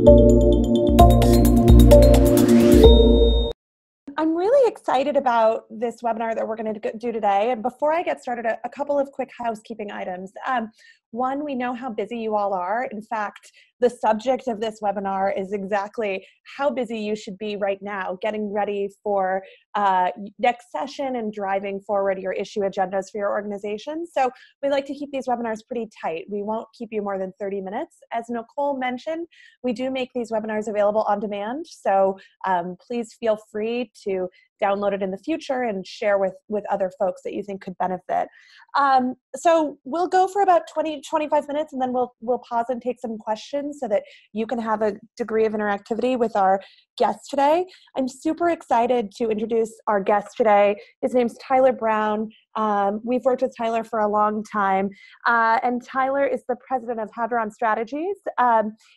I'm really excited about this webinar that we're going to do today. And before I get started, a couple of quick housekeeping items. One, we know how busy you all are. In fact, the subject of this webinar is exactly how busy you should be right now, getting ready for next session and driving forward your issue agendas for your organization. So we like to keep these webinars pretty tight. We won't keep you more than 30 minutes. As Nicole mentioned, we do make these webinars available on demand. So please feel free to download it in the future and share with other folks that you think could benefit. So we'll go for about 20-25 minutes, and then we'll pause and take some questions so that you can have a degree of interactivity with our guest today. I'm super excited to introduce our guest today. His name's Tyler Brown. We've worked with Tyler for a long time, and Tyler is the president of Hadron Strategies.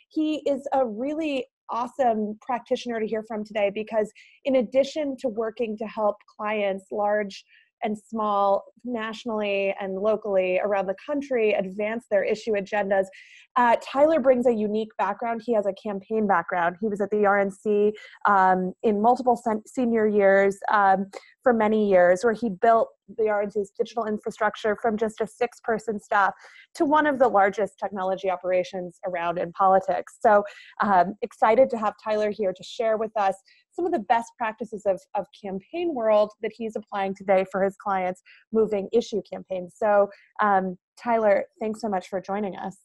He is a really awesome practitioner to hear from today, because in addition to working to help clients large and small, nationally and locally around the country, advance their issue agendas, Tyler brings a unique background. He has a campaign background. He was at the RNC in multiple senior years for many years, where he built the RNC's digital infrastructure from just a 6-person staff to one of the largest technology operations around in politics. So excited to have Tyler here to share with us some of the best practices of campaign world that he's applying today for his clients moving issue campaigns. So Tyler, thanks so much for joining us.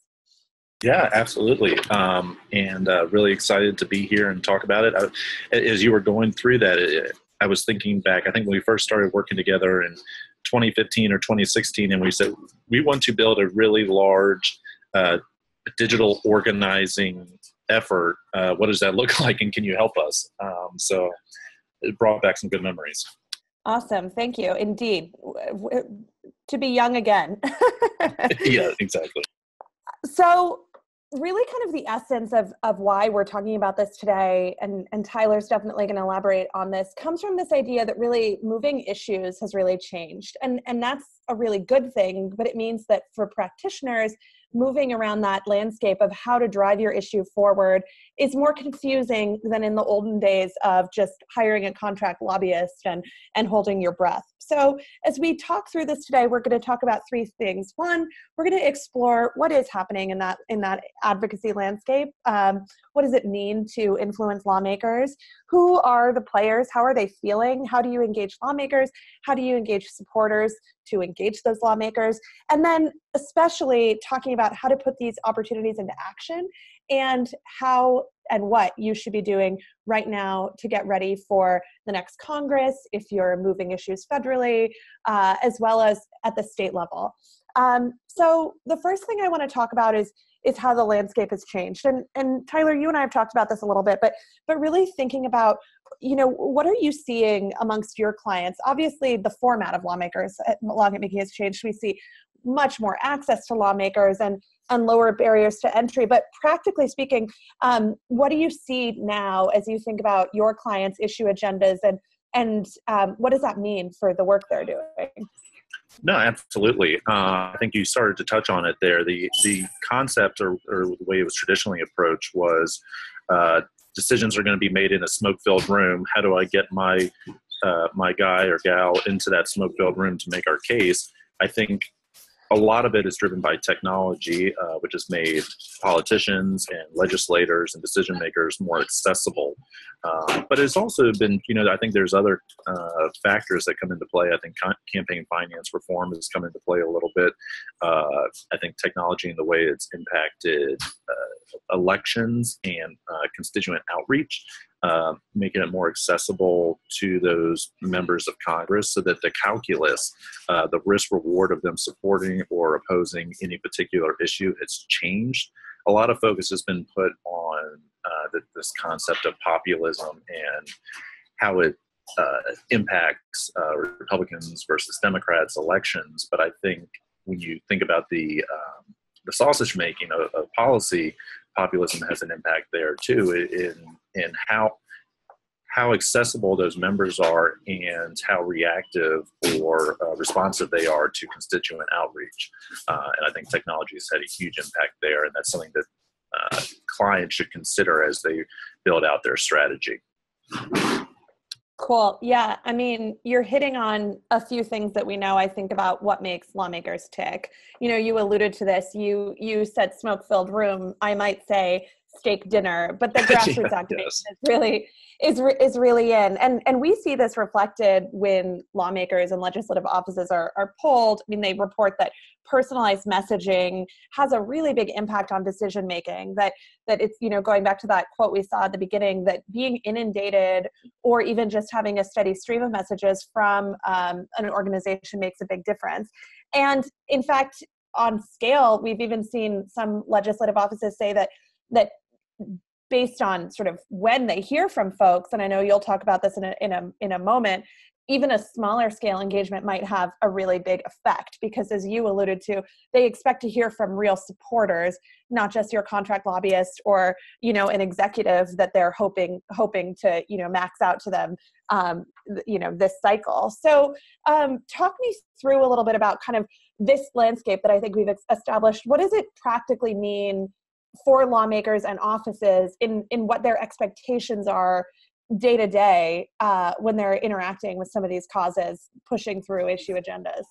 Yeah, absolutely. And really excited to be here and talk about it. As you were going through that, I was thinking back, I think when we first started working together in 2015 or 2016, and we said, we want to build a really large digital organizing effort. What does that look like, and can you help us? So it brought back some good memories. Awesome. Thank you. Indeed. To be young again. Yeah, exactly. So really kind of the essence of why we're talking about this today, and Tyler's definitely going to elaborate on this, comes from this idea that really moving issues has really changed. And that's a really good thing, but it means that for practitioners, moving around that landscape of how to drive your issue forward is more confusing than in the olden days of just hiring a contract lobbyist and holding your breath. So as we talk through this today, we're going to talk about 3 things. One, we're going to explore what is happening in that advocacy landscape. What does it mean to influence lawmakers? Who are the players? How are they feeling? How do you engage lawmakers? How do you engage supporters to engage those lawmakers? And then especially talking about how to put these opportunities into action, and how and what you should be doing right now to get ready for the next Congress, if you're moving issues federally, as well as at the state level. So the first thing I want to talk about is how the landscape has changed. And Tyler, you and I have talked about this a little bit, but really thinking about, what are you seeing amongst your clients? Obviously, the format of lawmaking has changed. We see much more access to lawmakers and lower barriers to entry. But practically speaking, what do you see now as you think about your clients' issue agendas, and what does that mean for the work they're doing? No, absolutely. I think you started to touch on it there. The concept or the way it was traditionally approached was decisions are going to be made in a smoke-filled room. How do I get my guy or gal into that smoke-filled room to make our case? I think a lot of it is driven by technology, which has made politicians and legislators and decision makers more accessible. But it's also been, I think there's other factors that come into play. I think campaign finance reform has come into play a little bit. I think technology and the way it's impacted elections and constituent outreach, making it more accessible to those members of Congress, so that the calculus, the risk reward of them supporting or opposing any particular issue has changed. A lot of focus has been put on this concept of populism and how it impacts Republicans versus Democrats elections. But I think when you think about the sausage making of policy, populism has an impact there too, in how accessible those members are and how reactive or responsive they are to constituent outreach. And I think technology has had a huge impact there, and that's something that clients should consider as they build out their strategy. Cool. Yeah. I mean, you're hitting on a few things that we know, I think, about what makes lawmakers tick. You alluded to this. You said smoke-filled room. I might say steak dinner, but the grassroots activation is really in. And we see this reflected when lawmakers and legislative offices are polled. I mean, they report that personalized messaging has a really big impact on decision making, that it's, going back to that quote we saw at the beginning, that being inundated or even just having a steady stream of messages from an organization makes a big difference. And in fact, on scale, we've even seen some legislative offices say that based on sort of when they hear from folks, and I know you'll talk about this in a moment, even a smaller scale engagement might have a really big effect, because as you alluded to, they expect to hear from real supporters, not just your contract lobbyist or, an executive that they're hoping to, max out to them, this cycle. So talk me through a little bit about kind of this landscape that I think we've established. What does it practically mean for lawmakers and offices in what their expectations are day to day when they're interacting with some of these causes, pushing through issue agendas?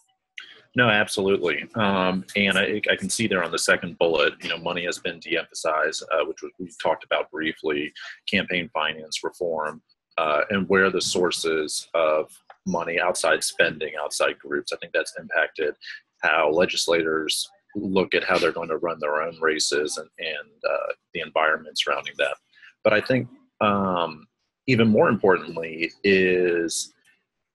No, absolutely. And I can see there on the second bullet, money has been de-emphasized, which we've talked about briefly, campaign finance reform, and where the sources of money, outside spending, outside groups. I think that's impacted how legislators look at how they're going to run their own races and the environment surrounding that. But I think even more importantly is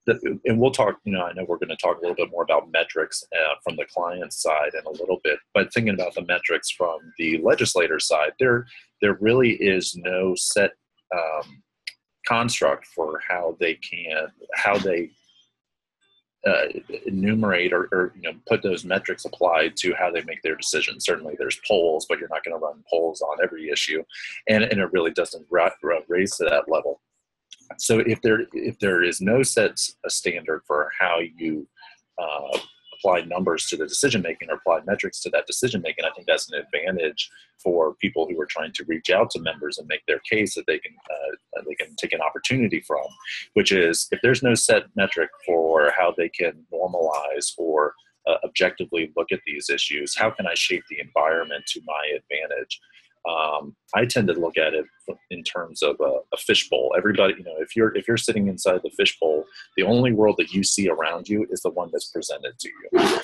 that, and we'll talk, I know we're going to talk a little bit more about metrics from the client side in a little bit, but thinking about the metrics from the legislator side, there really is no set construct for how they enumerate or put those metrics applied to how they make their decisions. Certainly there's polls, but you're not going to run polls on every issue, and it really doesn't raise to that level. So if there is no set standard for how you apply numbers to the decision making or apply metrics to that decision making, I think that's an advantage for people who are trying to reach out to members and make their case that they can take an opportunity from. Which is, if there's no set metric for how they can normalize or objectively look at these issues, how can I shape the environment to my advantage? I tend to look at it in terms of a fishbowl. Everybody, if you're sitting inside the fishbowl, the only world that you see around you is the one that's presented to you.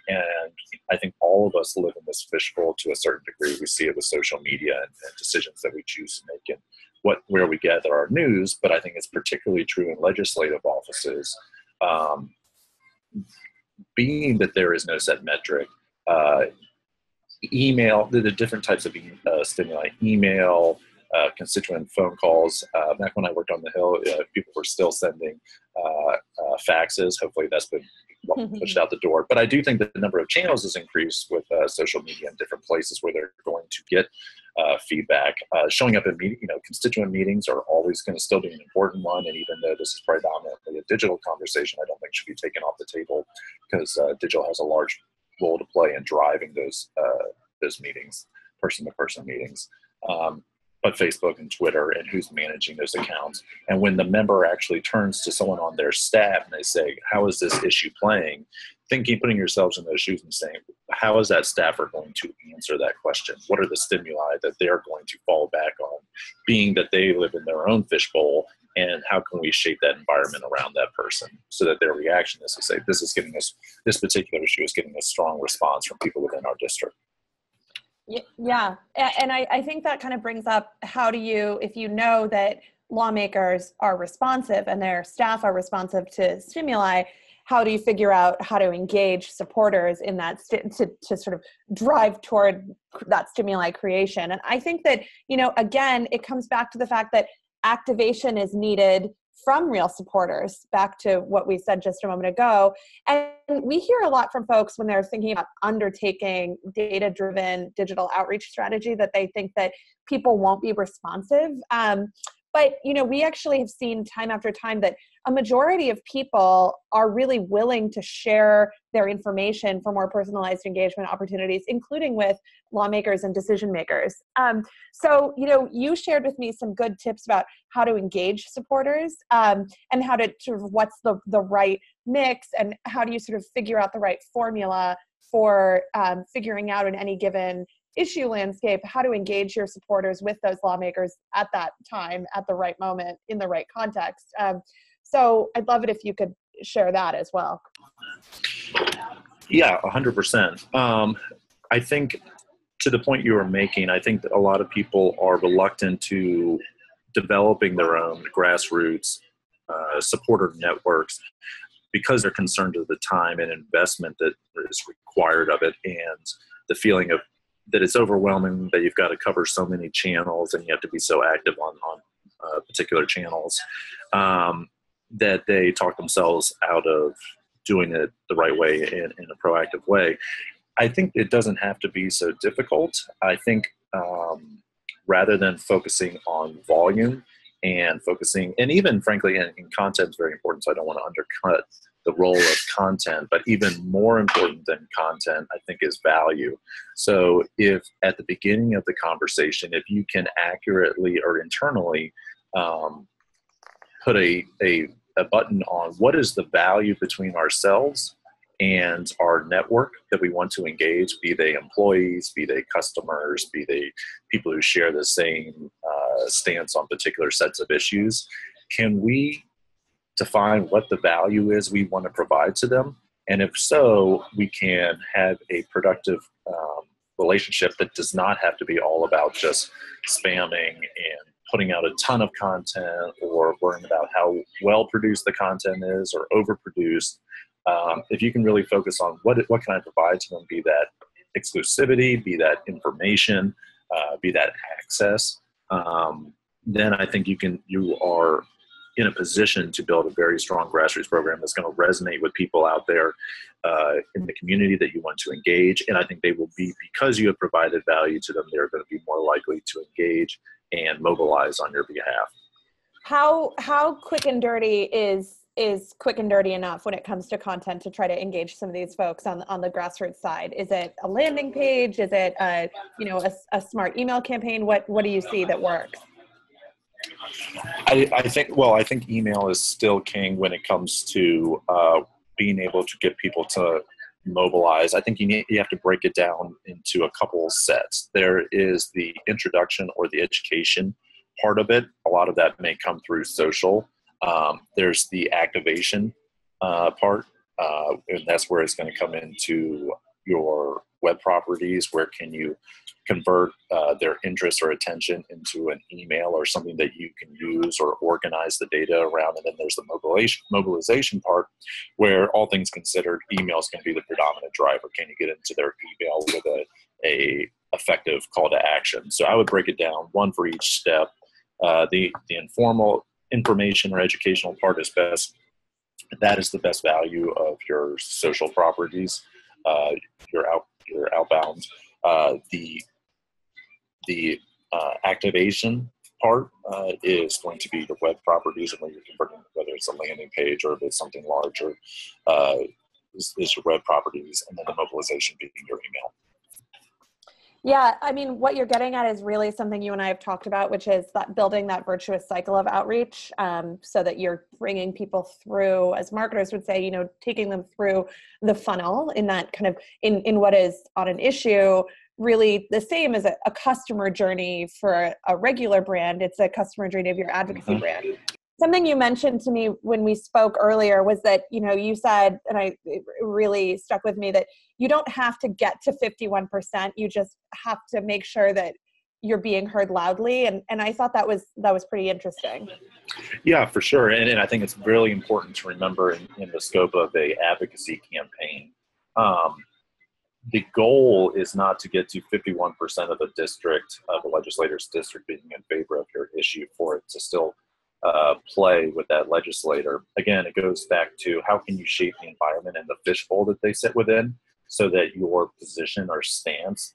And I think all of us live in this fishbowl to a certain degree. We see it with social media and decisions that we choose to make and where we gather our news. But I think it's particularly true in legislative offices. Being that there is no set metric, email, the different types of stimuli, email, constituent phone calls. Back when I worked on the Hill, people were still sending faxes. Hopefully that's been pushed out the door. But I do think that the number of channels has increased with social media in different places where they're going to get feedback. Showing up at constituent meetings are always going to still be an important one. And even though this is predominantly a digital conversation, I don't think should be taken off the table, because digital has a large role to play in driving those meetings, person-to-person meetings. But Facebook and Twitter, and who's managing those accounts. And when the member actually turns to someone on their staff and they say, how is this issue playing? Putting yourselves in those shoes and saying, how is that staffer going to answer that question? What are the stimuli that they're going to fall back on, being that they live in their own fishbowl? And how can we shape that environment around that person so that their reaction is to say, this particular issue is getting a strong response from people within our district. Yeah. And I think that kind of brings up, how do you, if you know that lawmakers are responsive and their staff are responsive to stimuli, how do you figure out how to engage supporters in that to sort of drive toward that stimuli creation? And I think that, again, it comes back to the fact that activation is needed from real supporters, back to what we said just a moment ago. And we hear a lot from folks when they're thinking about undertaking data-driven digital outreach strategy, that they think that people won't be responsive. But But, we actually have seen time after time that a majority of people are really willing to share their information for more personalized engagement opportunities, including with lawmakers and decision makers. So, you shared with me some good tips about how to engage supporters, and how to sort of what's the right mix, and how do you sort of figure out the right formula for figuring out in any given issue landscape, how to engage your supporters with those lawmakers at that time, at the right moment, in the right context. So I'd love it if you could share that as well. Yeah, 100%. I think to the point you were making, I think that a lot of people are reluctant to developing their own grassroots supporter networks because they're concerned with the time and investment that is required of it, and the feeling of that it's overwhelming, that you've got to cover so many channels and you have to be so active on particular channels, that they talk themselves out of doing it the right way in a proactive way. I think it doesn't have to be so difficult. I think rather than focusing on volume and focusing, and even frankly, in content is very important, so I don't want to undercut the role of content, but even more important than content, I think, is value. So if at the beginning of the conversation, if you can accurately or internally put a button on what is the value between ourselves and our network that we want to engage, be they employees, be they customers, be they people who share the same stance on particular sets of issues, can we define what the value is we want to provide to them? And if so, we can have a productive relationship that does not have to be all about just spamming and putting out a ton of content, or worrying about how well produced the content is or overproduced. If you can really focus on what can I provide to them, be that exclusivity, be that information, be that access, then I think you are in a position to build a very strong grassroots program that's going to resonate with people out there in the community that you want to engage. And I think they will be, because you have provided value to them, they're going to be more likely to engage and mobilize on your behalf. How quick and dirty is quick and dirty enough when it comes to content to try to engage some of these folks on the grassroots side? Is it a landing page? Is it a smart email campaign? What do you see that works? I think email is still king when it comes to being able to get people to mobilize. I think you have to break it down into a couple sets. There is the introduction or the education part of it. A lot of that may come through social. There's the activation part, and that's where it's going to come into your web properties. Where can you convert their interest or attention into an email or something that you can use or organize the data around? And then there's the mobilization part, where all things considered, email is going to be the predominant driver. Can you get into their email with a effective call to action? So I would break it down, one for each step. The informal information or educational part is best. That is the best value of your social properties, your outbound. The activation part is going to be the web properties, and when you're converting, whether it's a landing page or if it's something larger, is your web properties, and then the mobilization being your email. Yeah, I mean, what you're getting at is really something you and I have talked about, which is that building that virtuous cycle of outreach, so that you're bringing people through, as marketers would say, taking them through the funnel in that kind of in what is on an issue, really the same as a customer journey for a regular brand. It's a customer journey of your advocacy brand. Something you mentioned to me when we spoke earlier was that, you said, and it really stuck with me, that you don't have to get to 51%. You just have to make sure that you're being heard loudly. And I thought that was pretty interesting. Yeah, for sure. And I think it's really important to remember in the scope of a advocacy campaign, the goal is not to get to 51% of the district, of the legislator's district being in favor of your issue for it to still play with that legislator. Again, it goes back to how can you shape the environment and the fishbowl that they sit within so that your position or stance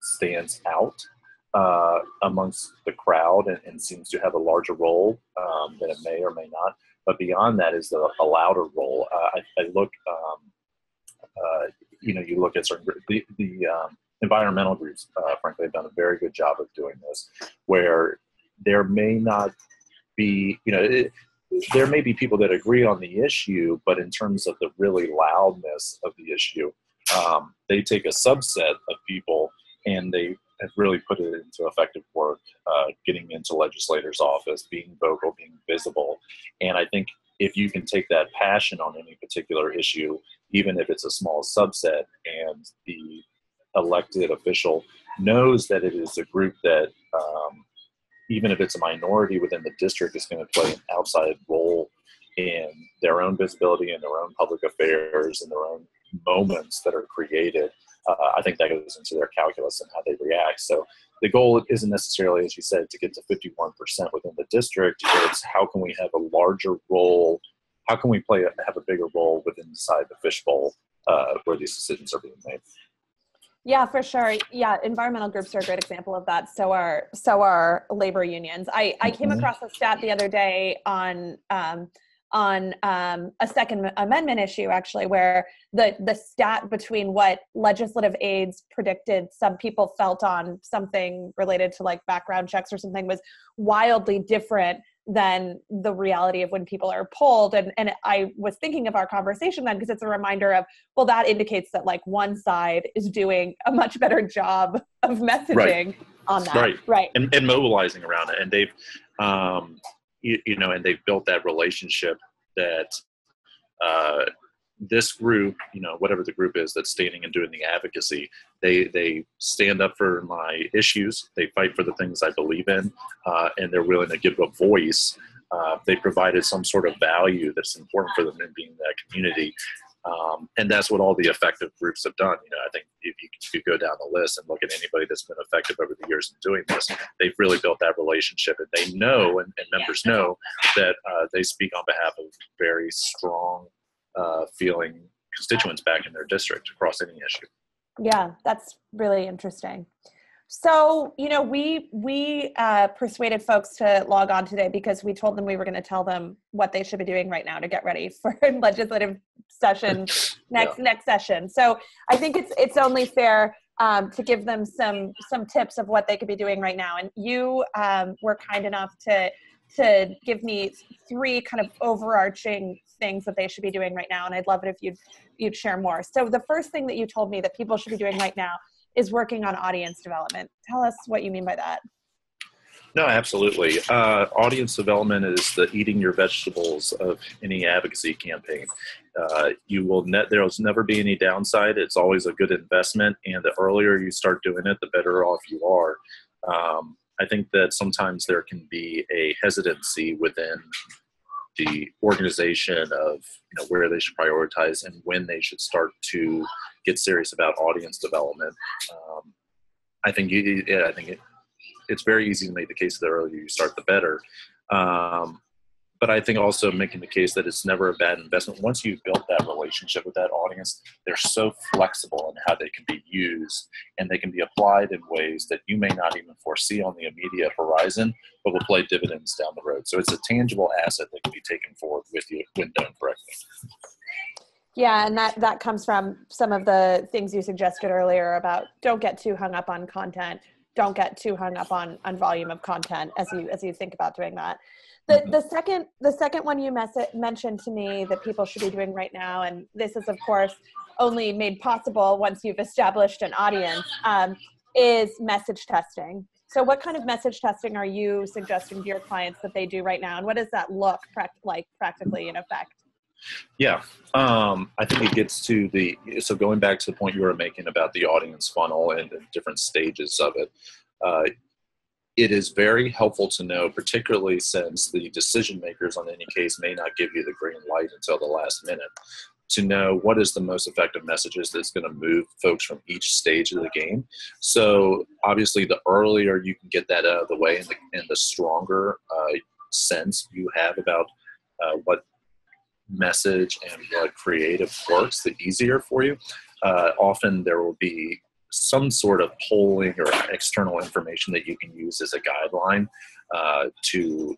stands out amongst the crowd and seems to have a larger role than it may or may not. But beyond that is a louder role. I look, you look at certain the environmental groups, frankly, have done a very good job of doing this, where there may not be, there may be people that agree on the issue, but in terms of the really loudness of the issue, they take a subset of people and they have really put it into effective work, getting into legislators' office, being vocal, being visible. And I think if you can take that passion on any particular issue, even if it's a small subset, and the elected official knows that it is a group that, even if it's a minority within the district, is going to play an outside role in their own visibility and their own public affairs and their own moments that are created, I think that goes into their calculus and how they react. So the goal isn't necessarily, as you said, to get to 51% within the district. It's how can we have a larger role? How can we have a bigger role within inside the fishbowl where these decisions are being made? Yeah, for sure. Yeah, environmental groups are a great example of that. So are labor unions. I came across a stat the other day on a Second Amendment issue, actually, where the stat between what legislative aides predicted some people felt on something related to like background checks or something was wildly different than the reality of when people are polled. And I was thinking of our conversation then, because it's a reminder of, well, that indicates that like one side is doing a much better job of messaging on that. Right. And mobilizing around it. And they've, and they've built that relationship that this group, whatever the group is that's standing and doing the advocacy, they stand up for my issues. They fight for the things I believe in, and they're willing to give a voice. They provided some sort of value that's important for them in being that community. And that's what all the effective groups have done. I think if you go down the list and look at anybody that's been effective over the years in doing this, they've really built that relationship, and they know, and members know, that they speak on behalf of very strong feeling constituents back in their district across any issue. Yeah, that's really interesting. So, we persuaded folks to log on today because we told them we were going to tell them what they should be doing right now to get ready for legislative session next session. So I think it's only fair to give them some tips of what they could be doing right now. And you were kind enough to give me 3 kind of overarching things that they should be doing right now. And I'd love it if you'd share more. So the first thing that you told me that people should be doing right now is working on audience development. Tell us what you mean by that. No, absolutely. Audience development is the eating your vegetables of any advocacy campaign. There'll never be any downside. It's always a good investment. And the earlier you start doing it, the better off you are. I think that sometimes there can be a hesitancy within the organization of where they should prioritize and when they should start to get serious about audience development. I think it's very easy to make the case that the earlier you start, the better. But I think also making the case that it's never a bad investment. Once you've built that relationship with that audience, they're so flexible in how they can be used, and they can be applied in ways that you may not even foresee on the immediate horizon, but will play dividends down the road. So it's a tangible asset that can be taken forward with you when done correctly. Yeah, and that comes from some of the things you suggested earlier about don't get too hung up on content. Don't get too hung up on volume of content as you think about doing that. The second one you mentioned to me that people should be doing right now, and this is of course only made possible once you've established an audience, is message testing. So what kind of message testing are you suggesting to your clients that they do right now, and what does that look like practically in effect? Yeah, I think it gets to so going back to the point you were making about the audience funnel and the different stages of it, it is very helpful to know, particularly since the decision makers on any case may not give you the green light until the last minute, to know what is the most effective messages that's going to move folks from each stage of the game. So obviously the earlier you can get that out of the way and the stronger sense you have about what message and what creative works, the easier for you. Often there will be some sort of polling or external information that you can use as a guideline to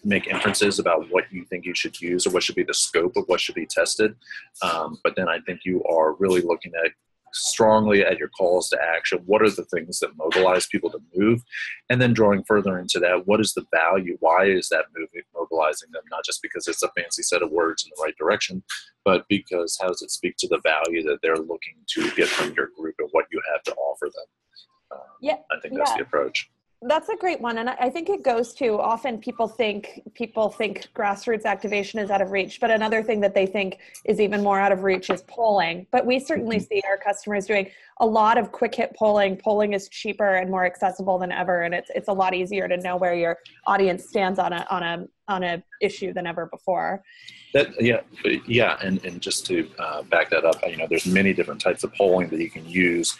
make inferences about what you think you should use or what should be the scope of what should be tested. But then I think you are really looking at strongly at your calls to action. What are the things that mobilize people to move? And then drawing further into that, what is the value? Why is that moving, mobilizing them? Not just because it's a fancy set of words in the right direction, but because how does it speak to the value that they're looking to get from your group and what you have to offer them? I think that's the approach. That's a great one. And I think it goes to, often people think grassroots activation is out of reach, but another thing that they think is even more out of reach is polling. But we certainly see our customers doing a lot of quick hit polling. Polling is cheaper and more accessible than ever. And it's a lot easier to know where your audience stands on a issue than ever before. And just to back that up, there's many different types of polling that you can use.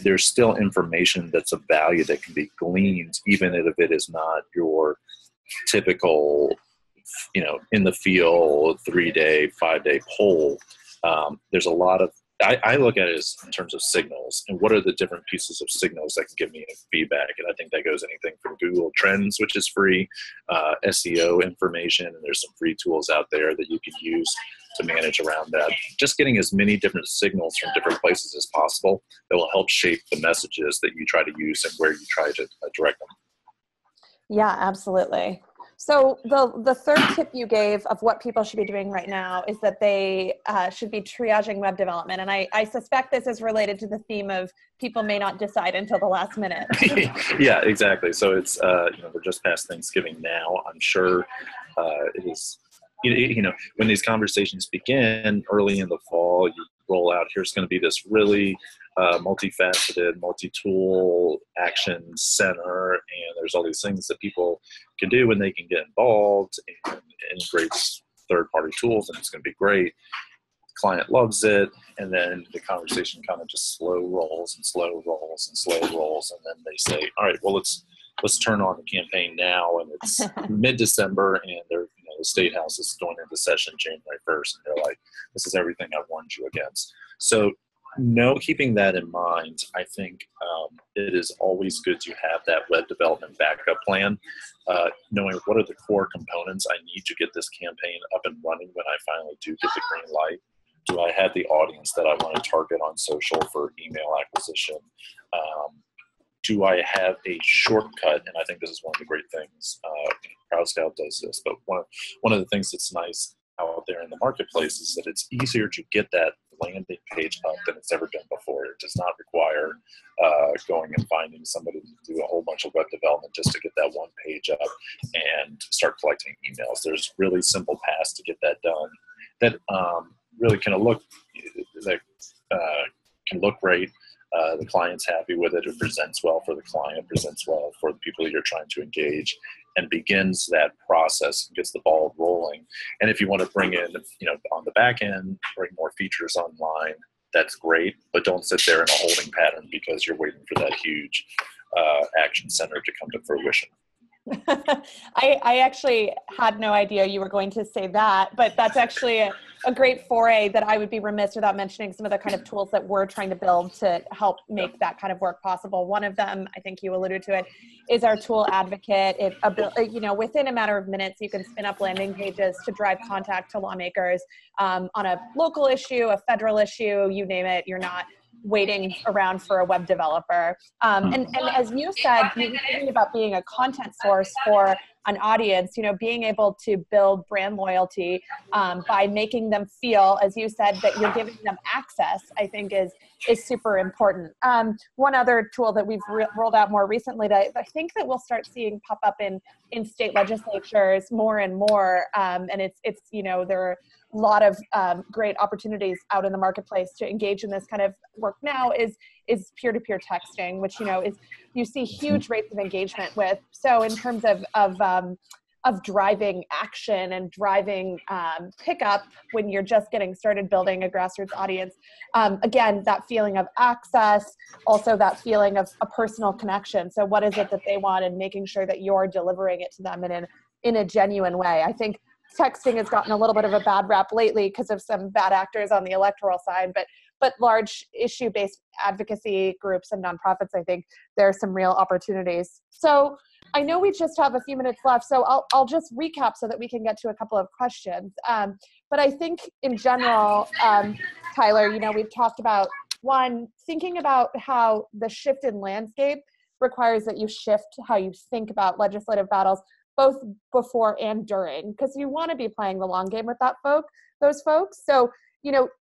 There's still information that's of value that can be gleaned, even if it is not your typical, in the field 3-day, 5-day poll. There's a lot of, I look at it as in terms of signals and what are the different pieces of signals that can give me feedback. And I think that goes anything from Google Trends, which is free, SEO information, and there's some free tools out there that you can use to manage around that. Just getting as many different signals from different places as possible that will help shape the messages that you try to use and where you try to direct them. Yeah, absolutely. So the third tip you gave of what people should be doing right now is that they should be triaging web development. And I suspect this is related to the theme of people may not decide until the last minute. Yeah, exactly. So it's, we're just past Thanksgiving now. I'm sure it is, when these conversations begin early in the fall, you roll out, here's going to be this really multifaceted, multi-tool action center, and there's all these things that people can do when they can get involved and integrate third-party tools, and it's going to be great. The client loves it, and then the conversation kind of just slow rolls, and then they say, all right, well, let's turn on the campaign now, and it's mid-December, and they're the State House is going into session January 1st, and they're like, this is everything I've warned you against. So keeping that in mind, I think it is always good to have that web development backup plan, knowing what are the core components I need to get this campaign up and running when I finally do get the green light. Do I have the audience that I want to target on social for email acquisition? Do I have a shortcut? And I think this is one of the great things. CrowdScout does this, but one of the things that's nice out there in the marketplace is that it's easier to get that landing page up than it's ever been before. It does not require going and finding somebody to do a whole bunch of web development just to get that one page up and start collecting emails. There's really simple paths to get that done that really can look great. The client's happy with it. It presents well for the client, presents well for the people you're trying to engage, and begins that process and gets the ball rolling. And if you want to bring in, on the back end, bring more features online, that's great, but don't sit there in a holding pattern because you're waiting for that huge action center to come to fruition. I actually had no idea you were going to say that, but that's actually a great foray that I would be remiss without mentioning some of the kind of tools that we're trying to build to help make that kind of work possible. One of them, I think you alluded to it, is our tool Advocate. Within a matter of minutes, you can spin up landing pages to drive contact to lawmakers on a local issue, a federal issue, you name it. You're not waiting around for a web developer. And as you said, you were thinking about being a content source for an audience, being able to build brand loyalty by making them feel, as you said, that you're giving them access, I think is super important. One other tool that we've rolled out more recently that I think that we'll start seeing pop up in state legislatures more and more, and it's there are a lot of great opportunities out in the marketplace to engage in this kind of work now is peer-to-peer texting, which is you see huge rates of engagement with. So in terms of driving action and driving pickup when you're just getting started building a grassroots audience, again, that feeling of access, also that feeling of a personal connection. So what is it that they want, and making sure that you're delivering it to them in a genuine way. I think texting has gotten a little bit of a bad rap lately because of some bad actors on the electoral side, but but large issue-based advocacy groups and nonprofits, I think there are some real opportunities. So I know we just have a few minutes left, so I'll just recap so that we can get to a couple of questions. But I think in general, Tyler, we've talked about, one, thinking about how the shift in landscape requires that you shift how you think about legislative battles, both before and during, because you want to be playing the long game with those folks. So,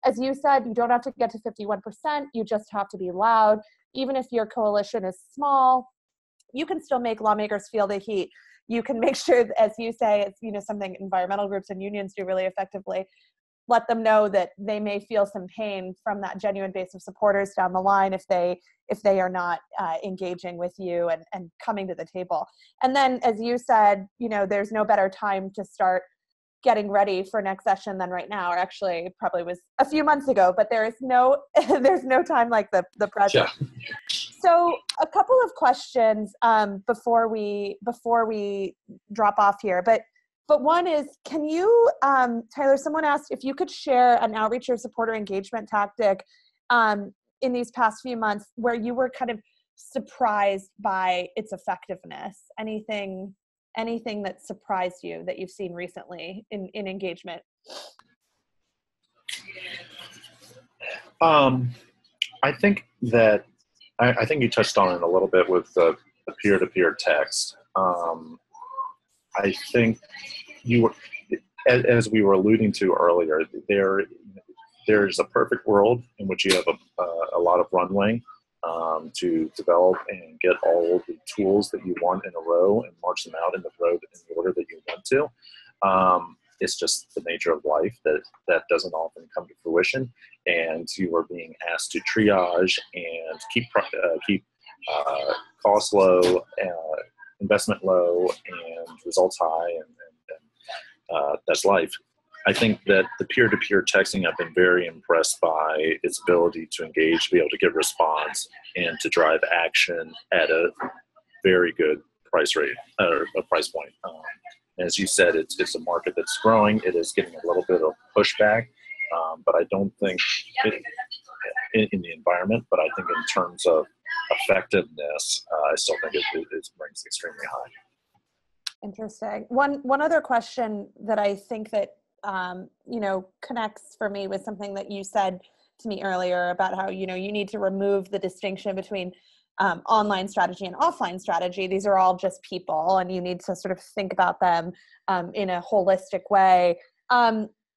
as you said, you don't have to get to 51%, you just have to be loud. Even if your coalition is small, you can still make lawmakers feel the heat. You can make sure, as you say, it's something environmental groups and unions do really effectively. Let them know that they may feel some pain from that genuine base of supporters down the line if they are not engaging with you and coming to the table. And then, as you said, there's no better time to start getting ready for next session than right now, or actually it probably was a few months ago, but there's no time like the present. Yeah. So a couple of questions before we drop off here, but one is, can you, Tyler, someone asked if you could share an outreach or supporter engagement tactic in these past few months where you were kind of surprised by its effectiveness. Anything that surprised you that you've seen recently in engagement? I think that I think you touched on it a little bit with the peer-to-peer text. I think as we were alluding to earlier, there's a perfect world in which you have a lot of runway to develop and get all the tools that you want in a row and march them out in the road in the order that you want to. It's just the nature of life that doesn't often come to fruition, and you are being asked to triage and keep costs low, investment low, and results high, and that's life. I think that the peer-to-peer texting, I've been very impressed by its ability to engage, to be able to get response, and to drive action at a very good price rate or a price point. As you said, it's a market that's growing. It is getting a little bit of pushback, but I don't think in the environment. But I think in terms of effectiveness, I still think it ranks extremely high. Interesting. One other question that I think that connects for me with something that you said to me earlier about how, you need to remove the distinction between online strategy and offline strategy. These are all just people, and you need to sort of think about them in a holistic way.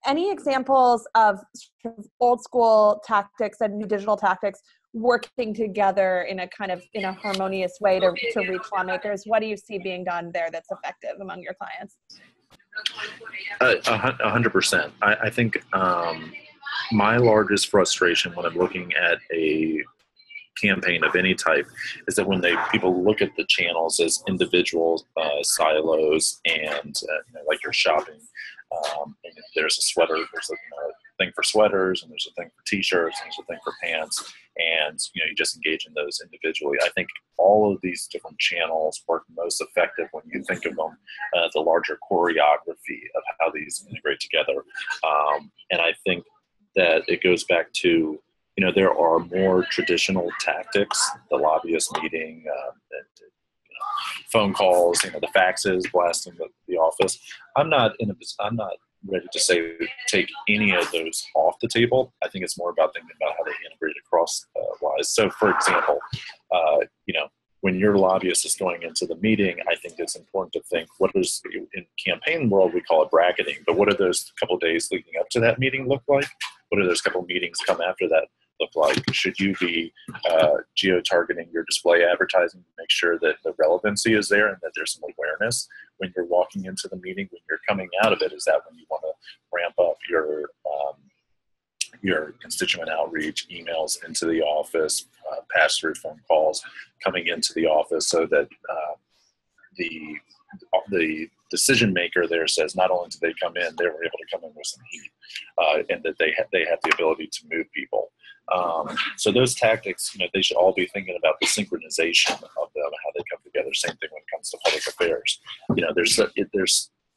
Any examples of sort of old school tactics and new digital tactics working together in a harmonious way to reach lawmakers? What do you see being done there that's effective among your clients? 100%. I think my largest frustration when I'm looking at a campaign of any type is that when people look at the channels as individual silos, and like you're shopping, and there's a sweater, there's a thing for sweaters, and there's a thing for t-shirts, and there's a thing for pants, and you just engage in those individually. I think all of these different channels work most effective when you think of them the larger choreography of how these integrate together. And I think that it goes back to there are more traditional tactics, the lobbyist meeting, phone calls, the faxes, blasting the office. I'm not ready to say take any of those off the table. I think it's more about thinking about how they integrate across wise. So, for example, when your lobbyist is going into the meeting, I think it's important to think what is, in campaign world we call it bracketing, but what do those couple of days leading up to that meeting look like? What do those couple of meetings come after that look like? Should you be geo-targeting your display advertising to make sure that the relevancy is there and that there's some awareness when you're walking into the meeting? When you're coming out of it, is that when you want to ramp up your constituent outreach, emails into the office, pass-through phone calls coming into the office, so that the decision maker there says not only did they come in, they were able to come in with some heat, and that they have the ability to move people. So those tactics, they should all be thinking about the synchronization of them, how they come together. Same thing when it comes to public affairs.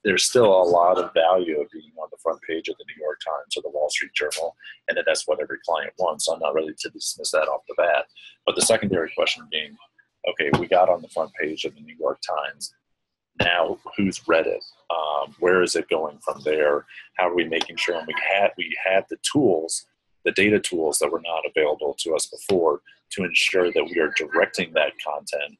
There's still a lot of value of being on the front page of the New York Times or the Wall Street Journal, and that that's what every client wants. So I'm not ready to dismiss that off the bat. But the secondary question being, okay, we got on the front page of the New York Times. Now, who's read it? Where is it going from there? How are we making sure? And we had the tools, the data tools that were not available to us before, to ensure that we are directing that content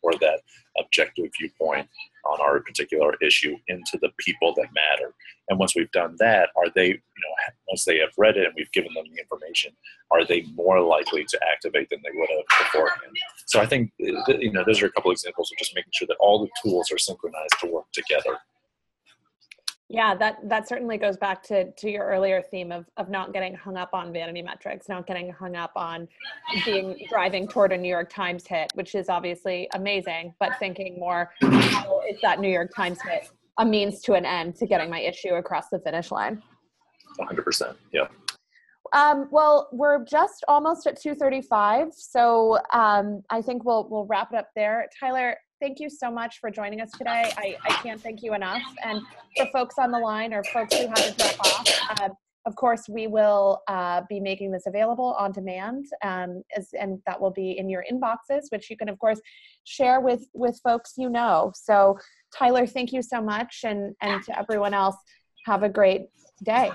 or that objective viewpoint on our particular issue into the people that matter. And once we've done that, are they, once they have read it and we've given them the information, are they more likely to activate than they would have beforehand? So I think, those are a couple examples of just making sure that all the tools are synchronized to work together. Yeah, that certainly goes back to your earlier theme of not getting hung up on vanity metrics, not getting hung up on driving toward a New York Times hit, which is obviously amazing, but thinking more, how is that New York Times hit a means to an end to getting my issue across the finish line? 100%, yeah. Well, we're just almost at 2:35, so I think we'll wrap it up there. Tyler, thank you so much for joining us today. I can't thank you enough. And for folks on the line or folks who had to drop off, of course, we will be making this available on demand, and that will be in your inboxes, which you can, of course, share with folks you know. So, Tyler, thank you so much, and to everyone else, have a great day.